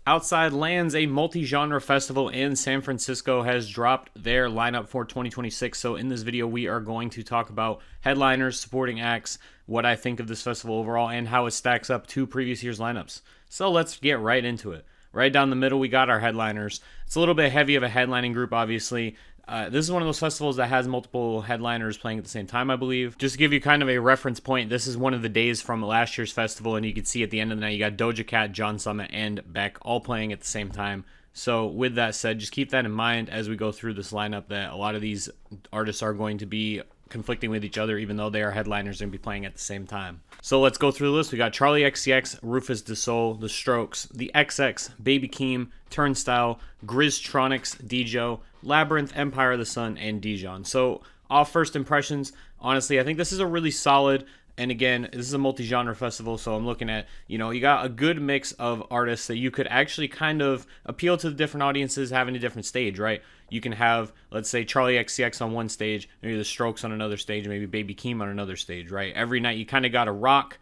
Outside Lands, a multi-genre festival in San Francisco, has dropped their lineup for 2026. So in this video, we are going to talk about headliners, supporting acts, what I think of this festival overall, and how it stacks up to previous year's lineups. So let's get right into it. Right down the middle, we got our headliners. It's a little bit heavy of a headlining group, obviously. This is one of those festivals that has multiple headliners playing at the same time, I believe. Just to give you kind of a reference point, this is one of the days from last year's festival, and you can see at the end of the night, you got Doja Cat, John Summit, and Beck all playing at the same time. So with that said, just keep that in mind as we go through this lineup, that a lot of these artists are going to be conflicting with each other, even though they are headliners and be playing at the same time. So let's go through the list. We got Charlie XCX, Rufus Du Sol, The Strokes, The XX, Baby Keem, Turnstile, Grizztronics, Djo, Labyrinth, Empire of the Sun, and Dijon. So off first impressions, honestly, I think this is a really solid, and again, this is a multi-genre festival, so I'm looking at, you got a good mix of artists that you could actually kind of appeal to the different audiences having a different stage, right? You can have, let's say, Charlie XCX on one stage, maybe The Strokes on another stage, maybe Baby Keem on another stage, right? Every night you kind of got a rock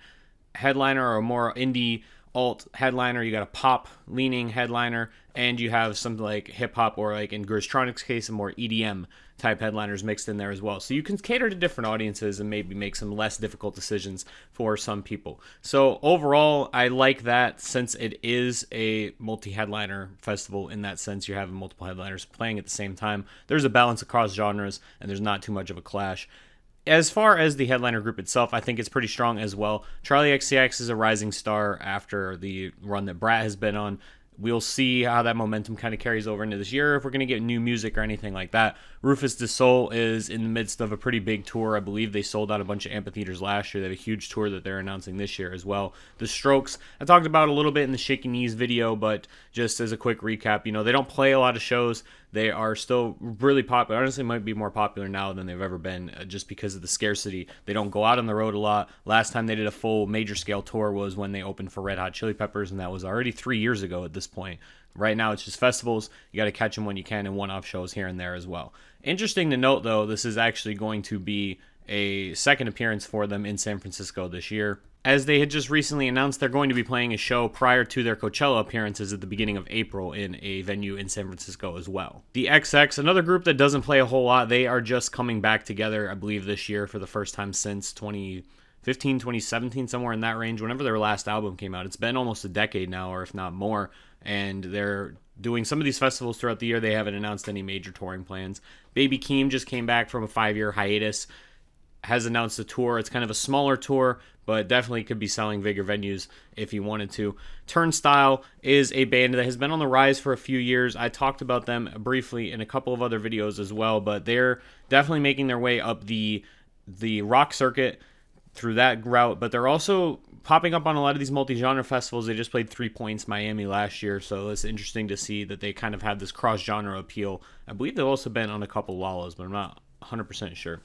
headliner or a more indie alt headliner, you got a pop leaning headliner, and you have some like hip hop, or like in Grizztronics' case, some more EDM type headliners mixed in there as well. So you can cater to different audiences and maybe make some less difficult decisions for some people. So overall, I like that, since it is a multi-headliner festival. In that sense, you're having multiple headliners playing at the same time. There's a balance across genres, and there's not too much of a clash. As far as the headliner group itself, I think it's pretty strong as well. Charlie XCX is a rising star after the run that Brat has been on. We'll see how that momentum kind of carries over into this year, if we're going to get new music or anything like that. Rufus Du Sol is in the midst of a pretty big tour. I believe they sold out a bunch of amphitheaters last year. They have a huge tour that they're announcing this year as well. The Strokes, I talked about a little bit in the Shaky Knees video, but just as a quick recap, they don't play a lot of shows. They are still really popular. Honestly, might be more popular now than they've ever been, just because of the scarcity. They don't go out on the road a lot. Last time they did a full major scale tour was when they opened for Red Hot Chili Peppers, and that was already 3 years ago at this point. Right now, it's just festivals. You got to catch them when you can, and one-off shows here and there as well. Interesting to note, though, this is actually going to be a second appearance for them in San Francisco this year, as they had just recently announced they're going to be playing a show prior to their Coachella appearances at the beginning of April in a venue in San Francisco as well. The XX, another group that doesn't play a whole lot, they are just coming back together, I believe, this year for the first time since 2015, 2017, somewhere in that range, whenever their last album came out. It's been almost a decade now, or if not more, and they're doing some of these festivals throughout the year. They haven't announced any major touring plans. Baby Keem just came back from a 5-year hiatus, has announced a tour. It's kind of a smaller tour, but definitely could be selling bigger venues if he wanted to. Turnstile is a band that has been on the rise for a few years. I talked about them briefly in a couple of other videos as well, but they're definitely making their way up the rock circuit through that route, but they're also popping up on a lot of these multi-genre festivals. They just played 3 Points Miami last year, so it's interesting to see that they kind of have this cross-genre appeal. I believe they've also been on a couple Lolas, but I'm not 100% sure.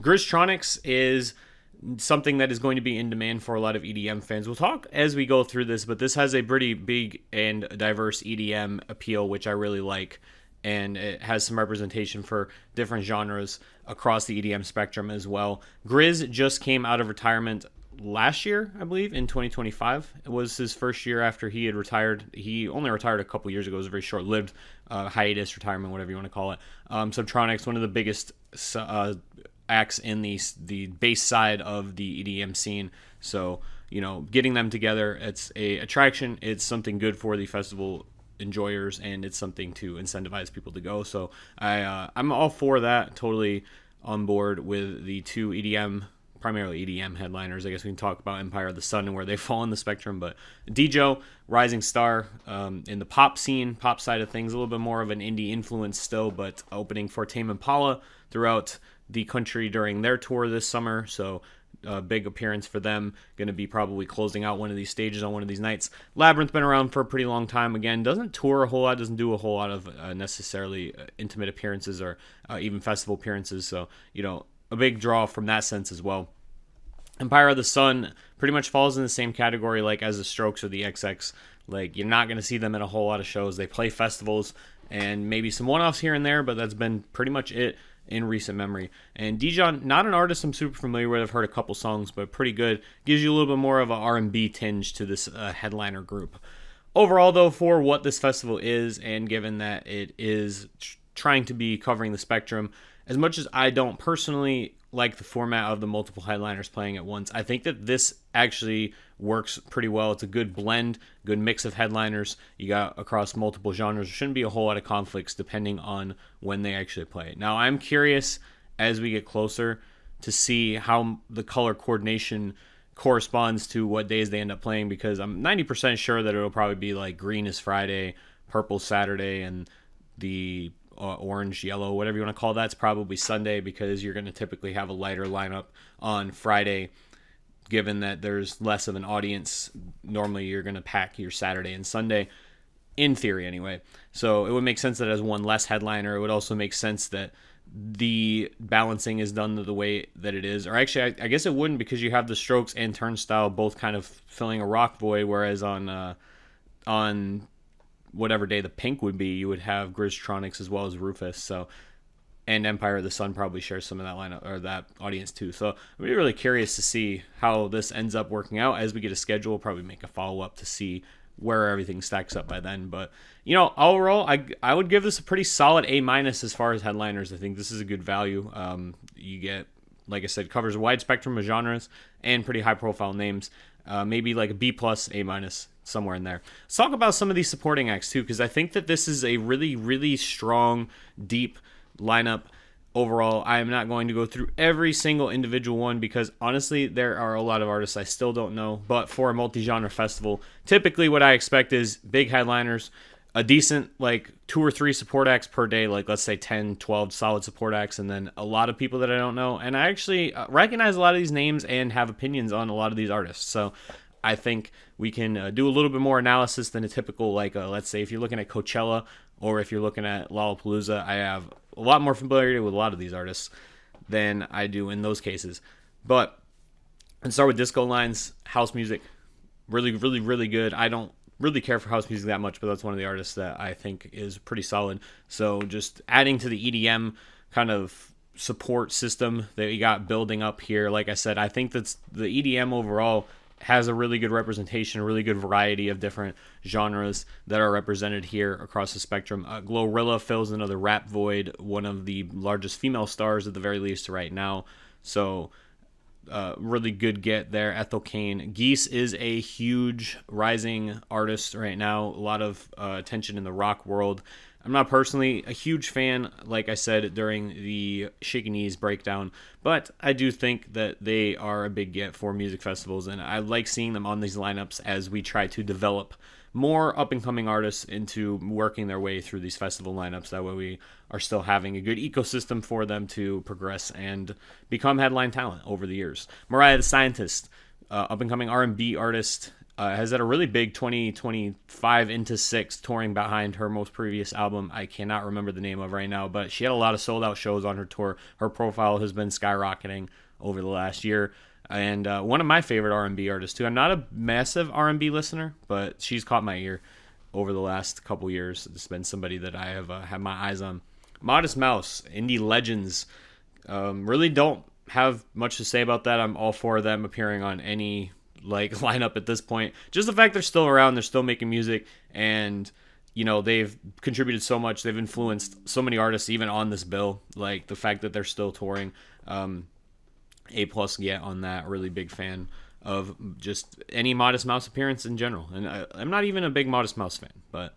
Grizztronics is something that is going to be in demand for a lot of EDM fans. We'll talk as we go through this, but this has a pretty big and diverse EDM appeal, which I really like, and it has some representation for different genres across the EDM spectrum as well. Grizz just came out of retirement last year, I believe, in 2025. It was his first year after he had retired. He only retired a couple years ago. It was a very short-lived hiatus, retirement, whatever you want to call it. Subtronics, one of the biggest acts in the bass side of the EDM scene. So, getting them together, it's a attraction. It's something good for the festival enjoyers, and it's something to incentivize people to go. So I'm all for that. Totally on board with the two primarily EDM headliners. I guess we can talk about Empire of the Sun and where they fall in the spectrum, but Djo, rising star in the pop scene, pop side of things, a little bit more of an indie influence still, but opening for Tame Impala throughout the country during their tour this summer. So big appearance for them, going to be probably closing out one of these stages on one of these nights. Labyrinth been around for a pretty long time. Again, doesn't tour a whole lot, doesn't do a whole lot of necessarily intimate appearances or even festival appearances. So, a big draw from that sense as well. Empire of the Sun pretty much falls in the same category like as the Strokes or the XX. Like, you're not going to see them in a whole lot of shows. They play festivals and maybe some one-offs here and there, but that's been pretty much it in recent memory. And Dijon, not an artist I'm super familiar with. I've heard a couple songs, but pretty good. Gives you a little bit more of a R&B tinge to this headliner group. overall, though, for what this festival is, and given that it is trying to be covering the spectrum, as much as I don't personally like the format of the multiple headliners playing at once, I think that this actually works pretty well. It's a good blend, good mix of headliners you got across multiple genres. There shouldn't be a whole lot of conflicts depending on when they actually play. Now, I'm curious as we get closer to see how the color coordination corresponds to what days they end up playing, because I'm 90% sure that it'll probably be like green is Friday, purple Saturday, and the orange, yellow, whatever you want to call that's probably Sunday, because you're going to typically have a lighter lineup on Friday. Given that there's less of an audience, normally you're going to pack your Saturday and Sunday, in theory anyway. So it would make sense that as one less headliner. It would also make sense that the balancing is done the way that it is. Or actually, I guess it wouldn't, because you have the Strokes and Turnstile both kind of filling a rock void, whereas on whatever day the Pink would be, you would have Grizztronics as well as Rufus. So, and Empire of the Sun probably shares some of that lineup or that audience too. So I'm really curious to see how this ends up working out. As we get a schedule, we'll probably make a follow-up to see where everything stacks up by then. But, you know, overall, I would give this a pretty solid A- as far as headliners. I think this is a good value. You get, like I said, covers a wide spectrum of genres and pretty high-profile names. Maybe like a B+, A-, somewhere in there. Let's talk about some of these supporting acts too, because I think that this is a really, really strong, deep lineup overall. I am not going to go through every single individual one, because honestly, there are a lot of artists I still don't know. But for a multi-genre festival, typically what I expect is big headliners, a decent like 2 or 3 support acts per day, like let's say 10, 12 solid support acts, and then a lot of people that I don't know. And I actually recognize a lot of these names and have opinions on a lot of these artists. So I think we can do a little bit more analysis than a typical, like, let's say if you're looking at Coachella or if you're looking at Lollapalooza. I have a lot more familiarity with a lot of these artists than I do in those cases. But let's start with Disco Lines, house music. Really, really, really good. I don't really care for house music that much, but that's one of the artists that I think is pretty solid. So just adding to the EDM kind of support system that we got building up here. Like I said, I think that's the EDM overall has a really good representation, a really good variety of different genres that are represented here across the spectrum. Glorilla fills another rap void, one of the largest female stars at the very least right now. So really good get there. Ethel Cain. Geese is a huge rising artist right now. A lot of attention in the rock world. I'm not personally a huge fan, like I said during the Shaky Knees breakdown, but I do think that they are a big get for music festivals, and I like seeing them on these lineups as we try to develop more up-and-coming artists into working their way through these festival lineups. That way we are still having a good ecosystem for them to progress and become headline talent over the years. Mariah the Scientist, up-and-coming R&B artist, has had a really big 2025 into 6 touring behind her most previous album. I cannot remember the name of right now, but she had a lot of sold-out shows on her tour. Her profile has been skyrocketing over the last year. And one of my favorite R&B artists, too. I'm not a massive R&B listener, but she's caught my ear over the last couple years. It's been somebody that I have had my eyes on. Modest Mouse, indie legends. Really don't have much to say about that. I'm all for them appearing on any lineup at this point. Just the fact they're still around, they're still making music, and you know, they've contributed so much. They've influenced so many artists even on this bill. Like the fact that they're still touring. A+ get on that. Really big fan of just any Modest Mouse appearance in general. And I'm not even a big Modest Mouse fan, but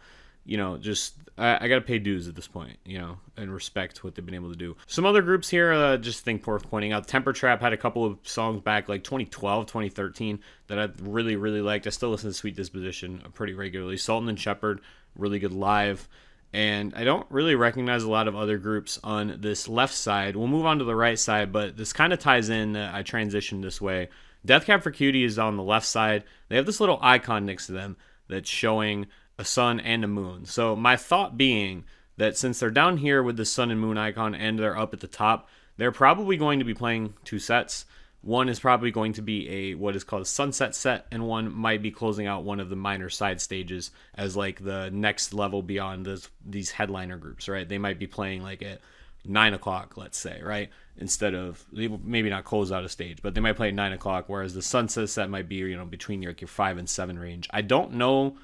you know, just I gotta pay dues at this point, you know, and respect what they've been able to do. Some other groups here, just think worth pointing out. Temper Trap had a couple of songs back like 2012, 2013 that I really, really liked. I still listen to Sweet Disposition pretty regularly. Sultan and Shepherd, really good live. And I don't really recognize a lot of other groups on this left side. We'll move on to the right side, but this kind of ties in. I transitioned this way. Death Cab for Cutie is on the left side. They have this little icon next to them that's showing a sun and a moon. So my thought being that since they're down here with the sun and moon icon and they're up at the top, they're probably going to be playing 2 sets. One is probably going to be a what is called a sunset set, and one might be closing out one of the minor side stages as like the next level beyond these headliner groups, right? They might be playing like at 9 o'clock, let's say, right? Instead of, maybe not close out a stage, but they might play at 9 o'clock, whereas the sunset set might be, you know, between your 5 and 7 range. I don't know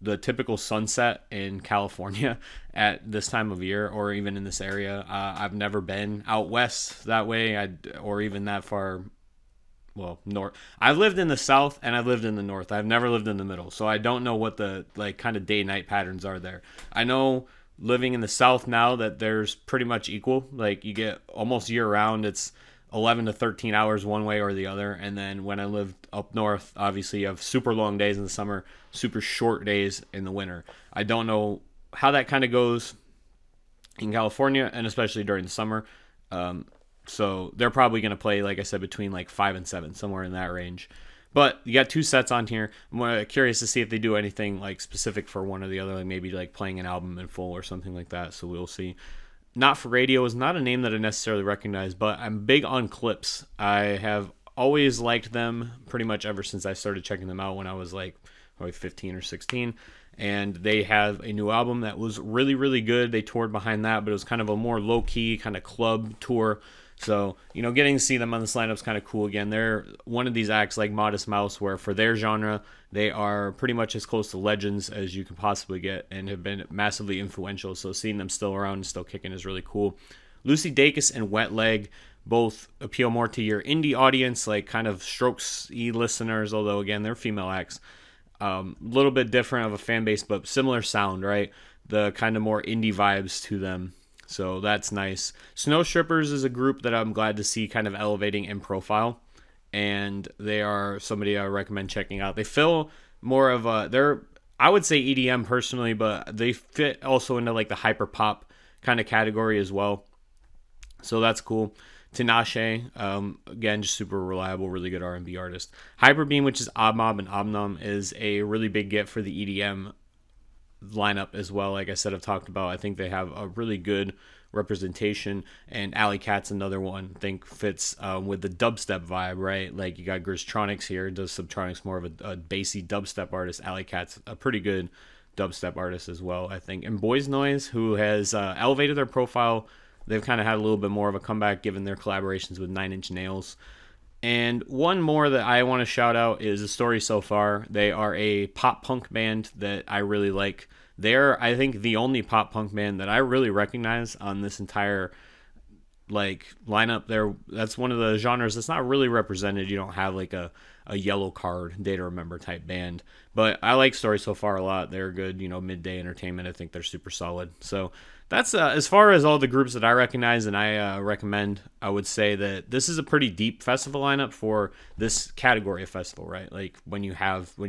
the typical sunset in California at this time of year, or even in this area. I've never been out west that way, or even that far. Well, north. I've lived in the south and I've lived in the north. I've never lived in the middle, so I don't know what the like kind of day night patterns are there. I know living in the south now that there's pretty much equal. Like you get almost year round. It's 11 to 13 hours one way or the other. And then when I lived up north, obviously you have super long days in the summer, super short days in the winter. I don't know how that kind of goes in California, and especially during the summer. So they're probably going to play, like I said, between like 5 and 7, somewhere in that range. But you got 2 sets on here. I'm curious to see if they do anything like specific for one or the other, like maybe like playing an album in full or something like that. So we'll see. Not for Radio is not a name that I necessarily recognize, but I'm big on Clips. I have always liked them pretty much ever since I started checking them out when I was like probably 15 or 16. And they have a new album that was really, really good. They toured behind that, but it was kind of a more low-key kind of club tour. So, getting to see them on this lineup is kind of cool again. They're one of these acts like Modest Mouse where for their genre, they are pretty much as close to legends as you can possibly get and have been massively influential. So seeing them still around and still kicking is really cool. Lucy Dacus and Wet Leg both appeal more to your indie audience, like kind of Strokes-y listeners, although again, they're female acts. A little bit different of a fan base, but similar sound, right? The kind of more indie vibes to them. So that's nice. Snow Strippers is a group that I'm glad to see kind of elevating in profile. And they are somebody I recommend checking out. They feel more of I would say EDM personally, but they fit also into like the hyper pop kind of category as well. So that's cool. Tinashe, again, just super reliable, really good R&B artist. Hyperbeam, which is Obmob and Omnom, is a really big get for the EDM lineup as well. Like I said, I've talked about, I think they have a really good representation, and Alley Cat's another one I think fits with the dubstep vibe, right? Like you got Grizztronics here, does Subtronics, more of a bassy dubstep artist. Alley Cat's a pretty good dubstep artist as well, I think. And Boys Noise, who has elevated their profile. They've kind of had a little bit more of a comeback given their collaborations with Nine Inch Nails. And one more that I want to shout out is A Story So Far. They are a pop punk band that I really like. They're, I think, the only pop punk band that I really recognize on this entire lineup. That's one of the genres that's not really represented. You don't have like a Yellow Card, Day to Remember type band. But I like Story So Far a lot. They're good, midday entertainment. I think they're super solid. So that's as far as all the groups that I recognize and I recommend. I would say that this is a pretty deep festival lineup for this category of festival, right? Like when you're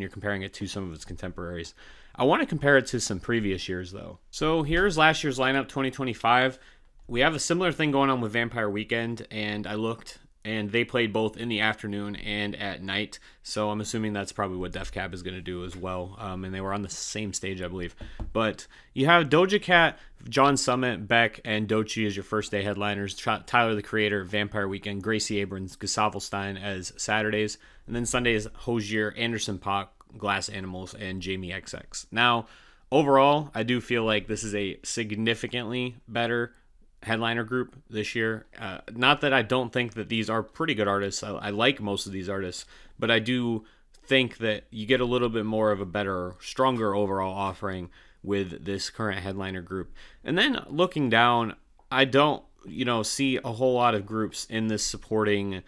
comparing it to some of its contemporaries. I want to compare it to some previous years though. So here's last year's lineup, 2025. We have a similar thing going on with Vampire Weekend, and I looked, and they played both in the afternoon and at night. So I'm assuming that's probably what Def Cab is going to do as well. And they were on the same stage, I believe. But you have Doja Cat, John Summit, Beck, and Doechii as your first day headliners. Tyler, the Creator, Vampire Weekend, Gracie Abrams, Gustaffelstein as Saturdays. And then Sundays, Hozier, Anderson .Paak, Glass Animals, and Jamie XX. Now, overall, I do feel like this is a significantly better headliner group this year. Not that I don't think that these are pretty good artists. I like most of these artists, but I do think that you get a little bit more of a better, stronger overall offering with this current headliner group. And then looking down, I don't, see a whole lot of groups in this supporting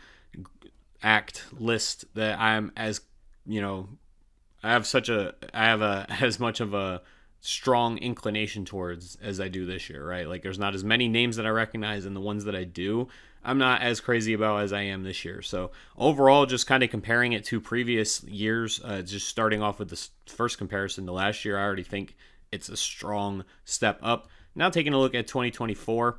act list that I'm as, I have as much of a strong inclination towards as I do this year, right? Like there's not as many names that I recognize, and the ones that I do, I'm not as crazy about as I am this year. So overall, just kind of comparing it to previous years, just starting off with this first comparison to last year, I already think it's a strong step up. Now taking a look at 2024,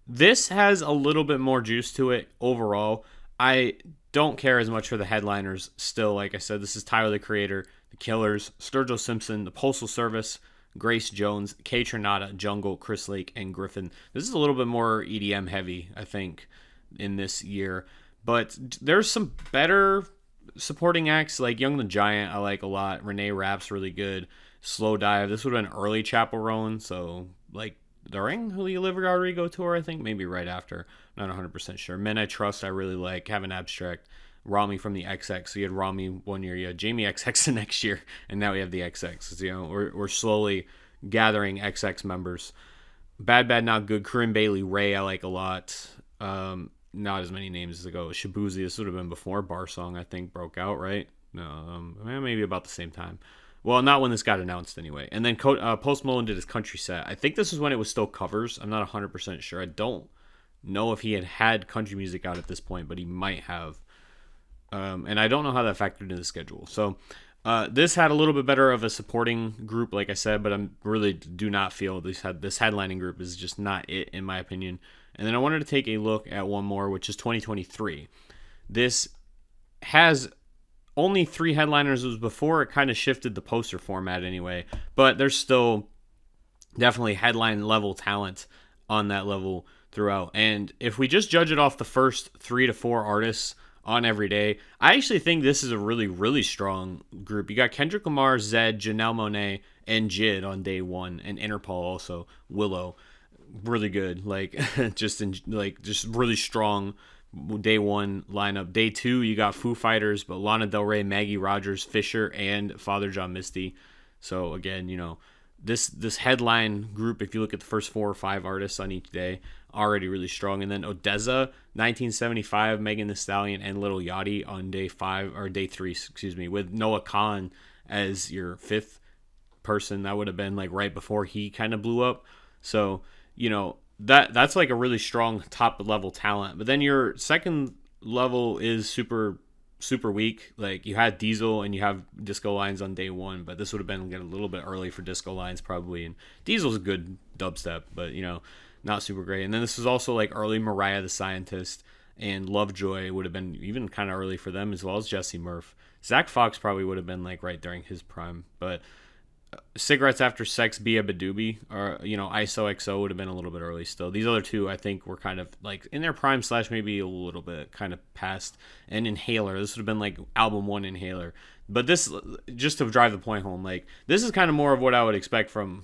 this has a little bit more juice to it overall. I don't care as much for the headliners still. Like I said, this is Tyler, the Creator, The Killers, Sturgill Simpson, The Postal Service, Grace Jones, K Tronada, Jungle, Chris Lake, and Griffin. This is a little bit more EDM heavy, I think, in this year. But there's some better supporting acts, like Young the Giant, I like a lot. Renee Rapp's really good. Slow Dive. This would have been early Chapel Roan, so like during Julio Rodrigo tour, I think, maybe right after. Not 100% sure. Men I Trust, I really like. Have an Abstract. Rami from the XX. So you had Rami one year, you had Jamie XX the next year, and now we have the XX. So, we're slowly gathering XX members. Bad Bad Not Good, Corinne Bailey, Ray I like a lot. Not as many names as ago. Shabuzi, this would have been before Bar Song, I think, broke out, right? No, maybe about the same time. Well, not when this got announced anyway. And then Post Malone did his country set. I think this is when it was still covers. I'm not 100% sure. I don't know if he had country music out at this point, but he might have. And I don't know how that factored into the schedule. So this had a little bit better of a supporting group, like I said, but I really do not feel this headlining group is just not it, in my opinion. And then I wanted to take a look at one more, which is 2023. This has only 3 headliners. It was before it kind of shifted the poster format anyway, but there's still definitely headline level talent on that level throughout. And if we just judge it off the first 3 to 4 artists on every day, I actually think this is a really, really strong group. You got Kendrick Lamar, Zed, Janelle Monáe, and Jid on day 1, and Interpol also, Willow. Really good, just really strong day 1 lineup. Day 2, you got Foo Fighters, but Lana Del Rey, Maggie Rogers, Fisher, and Father John Misty. So again, this headline group, if you look at the first 4 or 5 artists on each day, already really strong. And then Odessa, 1975, Megan Thee Stallion, and Lil Yachty on day 3, with Noah Khan as your 5th person. That would have been right before he kind of blew up. So that's a really strong top level talent. But then your second level is super weak. You had Diesel and you have Disco Lines on day 1, but this would have been a little bit early for Disco Lines probably. And Diesel's a good dubstep, but not super great. And then this is also early Mariah the Scientist, and Lovejoy would have been even kind of early for them, as well as Jesse Murph. Zach Fox probably would have been right during his prime, but Cigarettes After Sex, Bia Badoobie, or ISO XO would have been a little bit early still. These other 2 I think were kind of in their prime / maybe a little bit kind of past. And Inhaler, this would have been album 1 Inhaler. But this, just to drive the point home, this is kind of more of what I would expect from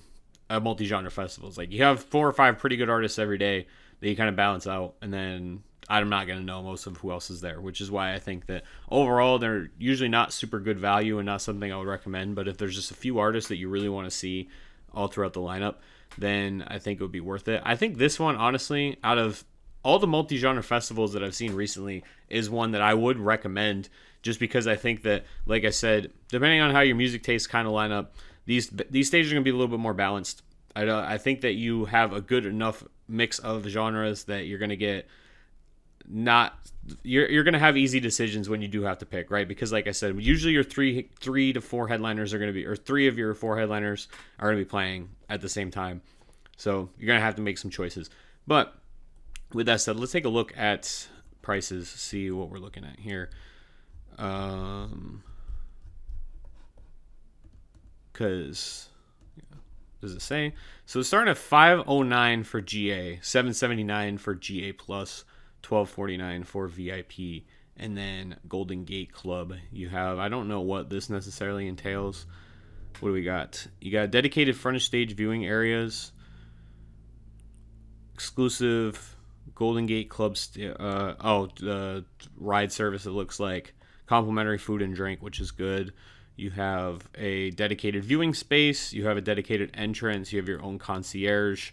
a multi-genre festivals. You have 4 or 5 pretty good artists every day that you kind of balance out, and then I'm not going to know most of who else is there, which is why I think that overall they're usually not super good value and not something I would recommend. But if there's just a few artists that you really want to see all throughout the lineup, then I think it would be worth it. I think this one, honestly, out of all the multi-genre festivals that I've seen recently, is one that I would recommend, just because I think that, like I said, depending on how your music tastes kind of line up, these stages are going to be a little bit more balanced. I think that you have a good enough mix of genres that you're going to get you're going to have easy decisions when you do have to pick, right? Because like I said, usually your 3 to 4 headliners are going to be, or 3 of your 4 headliners are going to be playing at the same time. So you're going to have to make some choices. But with that said, let's take a look at prices, see what we're looking at here. Because does it say? So it's starting at $509 for GA, $779 for GA plus, $1249 for VIP, and then Golden Gate Club. You have, I don't know what this necessarily entails. What do we got? You got dedicated front of stage viewing areas, exclusive Golden Gate Club, ride service, it looks like, complimentary food and drink, which is good. You have a dedicated viewing space, you have a dedicated entrance, you have your own concierge,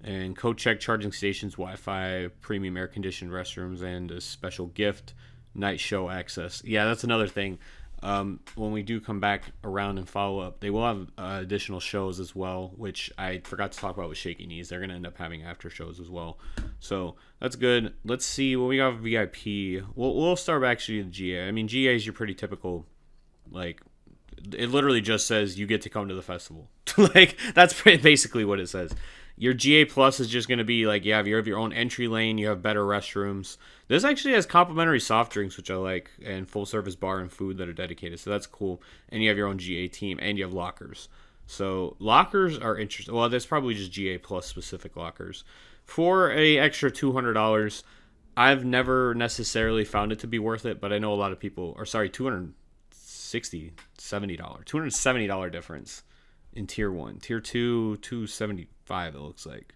and code check charging stations, Wi-Fi, premium air-conditioned restrooms, and a special gift, night show access. Yeah, that's another thing. When we do come back around and follow up, they will have additional shows as well, which I forgot to talk about with Shaky Knees. They're going to end up having after shows as well. So that's good. Let's see what we got with VIP. We'll start actually with GA. I mean, GA is your pretty typical, it literally just says you get to come to the festival. That's basically what it says. Your GA Plus is just going to be you have your own entry lane, you have better restrooms. This actually has complimentary soft drinks, which I like, and full service bar and food that are dedicated, so that's cool. And you have your own GA team, and you have lockers. So lockers are interesting. Well, that's probably just GA Plus specific lockers. For a extra $200, I've never necessarily found it to be worth it, but I know a lot of people, $270, $270 difference in tier 1. Tier 2, $275, it looks like,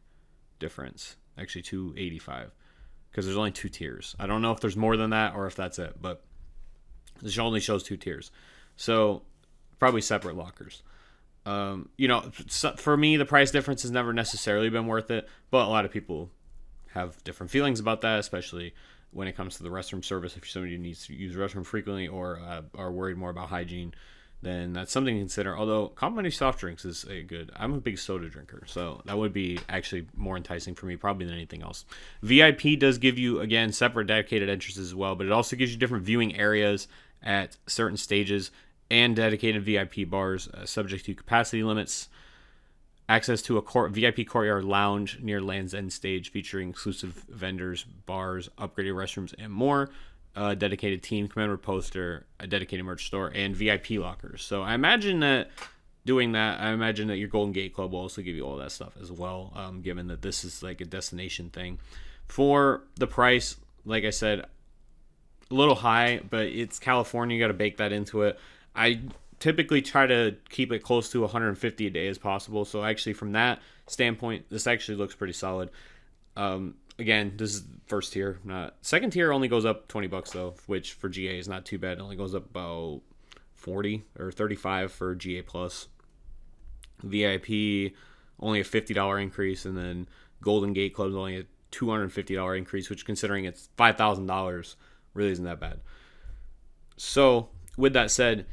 difference. Actually, $285, because there's only 2 tiers. I don't know if there's more than that or if that's it, but This only shows 2 tiers. So probably separate lockers. For me, the price difference has never necessarily been worth it, but a lot of people have different feelings about that, especially when it comes to the restroom service. If you're somebody who needs to use the restroom frequently or are worried more about hygiene, then that's something to consider. Although complimentary soft drinks is a good. I'm a big soda drinker, so that would be actually more enticing for me probably than anything else. VIP does give you, again, separate dedicated entrances as well, but it also gives you different viewing areas at certain stages and dedicated VIP bars, subject to capacity limits. Access to a VIP courtyard lounge near Land's End stage featuring exclusive vendors, bars, upgraded restrooms, and more. Dedicated team commemorative poster, a dedicated merch store, and VIP lockers. So I imagine that your Golden Gate Club will also give you all that stuff as well, given that this is like a destination thing. For the price, like I said, a little high, but it's California. You got to bake that into it. I typically try to keep it close to 150 a day as possible. So actually, from that standpoint, this actually looks pretty solid. Again, this is first tier. Second tier only goes up $20 though, which for GA is not too bad. It only goes up about 40 or 35 for GA plus. VIP only a $50 increase, and then Golden Gate Club's only a $250 increase, which considering it's $5,000 really isn't that bad. So with that said,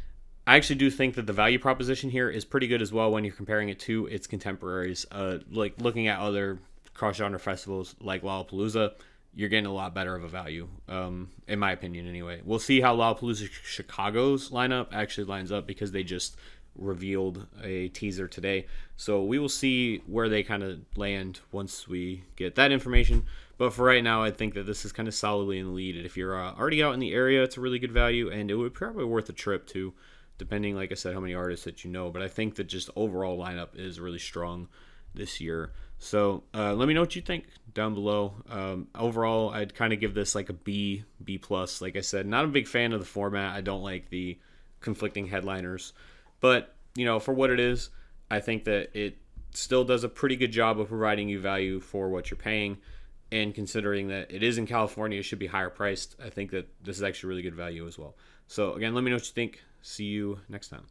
I actually do think that the value proposition here is pretty good as well when you're comparing it to its contemporaries. Like looking at other cross-genre festivals like Lollapalooza, you're getting a lot better of a value, in my opinion anyway. We'll see how Lollapalooza Chicago's lineup actually lines up because they just revealed a teaser today. So we will see where they kind of land once we get that information. But for right now, I think that this is kind of solidly in the lead. And if you're already out in the area, it's a really good value, and it would probably be worth a trip too, depending, like I said, how many artists that you know. But I think that just overall lineup is really strong this year. So let me know what you think down below. Overall, I'd kind of give this like a B plus. Like I said, not a big fan of the format. I don't like the conflicting headliners. But, for what it is, I think that it still does a pretty good job of providing you value for what you're paying. And considering that it is in California, it should be higher priced. I think that this is actually really good value as well. So, again, let me know what you think. See you next time.